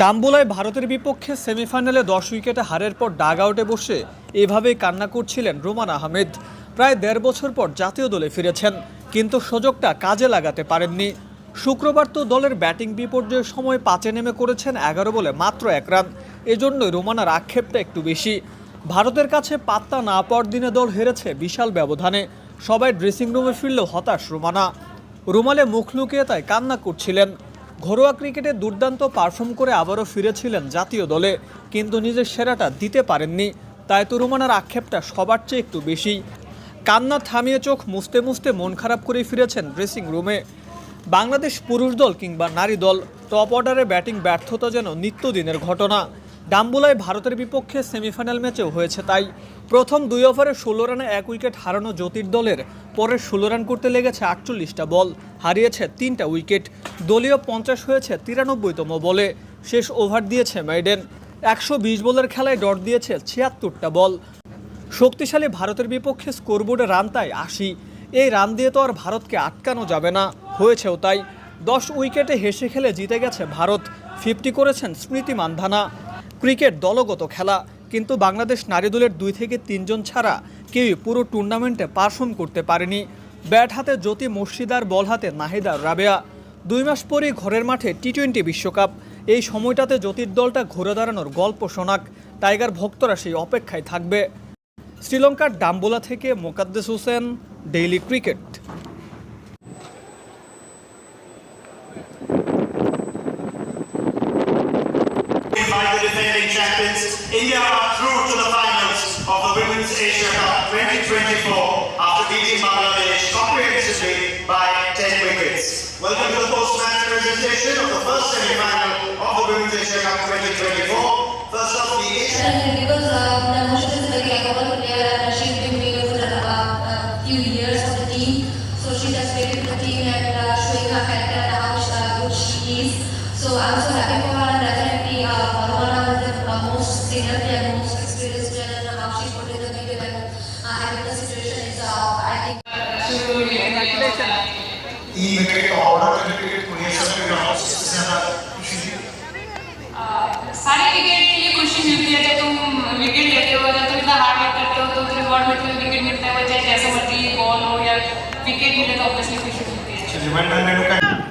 ডাম্বুলায় ভারতের বিপক্ষে সেমিফাইনালে 10 উইকেটে হারের পর ডাগ আউটে বসে এভাবেই কান্না করছিলেন রোমান আহমেদ। প্রায় 1.5 বছর পর জাতীয় দলে ফিরেছেন, কিন্তু সুযোগটা কাজে লাগাতে পারেননি। শুক্রবার তো দলের ব্যাটিং বিপর্যয়ের সময় 5-এ নেমে করেছেন 11 বলে মাত্র 1 রান। এজন্যই রোমানার আক্ষেপটা একটু বেশি। ভারতের কাছে পাত্তা না পাওয়ার দিনে দল হেরেছে বিশাল ব্যবধানে। সবাই ড্রেসিং রুমে ফিরলেও হতাশ রোমানা। রুমালে মুখ লুকিয়ে তাই কান্না করছিলেন। ঘরোয়া ক্রিকেটে দুর্দান্ত পারফর্ম করে আবারও ফিরেছিলেন জাতীয় দলে, কিন্তু নিজের সেরাটা দিতে পারেননি। তাই তো রোমানার আক্ষেপটা সবার চেয়ে একটু বেশি। কান্না থামিয়ে চোখ মুছতে মুছতে মন খারাপ করে ফিরেছেন ড্রেসিং রুমে। বাংলাদেশ পুরুষ দল কিংবা নারী দল, টপ অর্ডারে ব্যাটিং ব্যর্থতা যেন নিত্যদিনের ঘটনা। ডাম্বুলায় ভারতের বিপক্ষে সেমিফাইনাল ম্যাচেও হয়েছে তাই। প্রথম 2 ওভারে 16 রানে 1 উইকেট হারানো জ্যোতির দলের পরে 16 রান করতে লেগেছে 48টা বল, হারিয়েছে 3টা উইকেট। দলীয় 50 হয়েছে 93তম বলে। শেষ ওভার দিয়েছে মেইডেন। 120 বলের খেলায় ডট দিয়েছে 76টা বল। শক্তিশালী ভারতের বিপক্ষে স্কোরবোর্ডে রান তাই 80। এই রান দিয়ে তো আর ভারতকে আটকানো যাবে না, হয়েছেও তাই। 10 উইকেটে হেসে খেলে জিতে গেছে ভারত। 50 করেছেন স্মৃতি মান্ধানা। ক্রিকেট দলগত খেলা, কিন্তু বাংলাদেশ নারী দলের 2 থেকে 3 জন ছাড়া কেউই পুরো টুর্নামেন্টে পারফর্ম করতে পারেনি। ব্যাট হাতে জ্যোতি মুর্শিদার, বল হাতে নাহিদা রাবেয়া। 2 মাস পরেই ঘরের মাঠে টি20 বিশ্বকাপ। এই সময়টাতে জ্যোতির দলটা ঘুরে দাঁড়ানোর গল্প শোনাক। টাইগার ভক্তরা সেই অপেক্ষায় থাকবে। শ্রীলঙ্কার ডাম্বুলা থেকে Mokaddes Hossain, daily cricket. By the defending champions, India are through to the finals of the Women's Asia Cup 2024 after beating Bangladesh comprehensively by 10 wickets. Welcome to the post-match presentation of the first semi-final of the Women's Asia Cup 2024. First off, the Asian. Because Namusha is like a couple player and she's been with us for a few years of the team, so she has played with the team and showing her character and how good she is. So I'm so happy for her, and definitely Romana is the most senior player, most experienced player, and how she's put in the video and having the situation is I think. सारी wicket के लिए खुशी मिलती है। जब तुम wicket लेते हो, जब तुम इतना हार्ड वर्क करते हो, तो तुम्हें बॉल में तुम्हें विकेट मिलता है, चाहे जैसा मर्जी बॉल हो या विकेट मिले तो ऑब्वियसली खुशी मिलती है।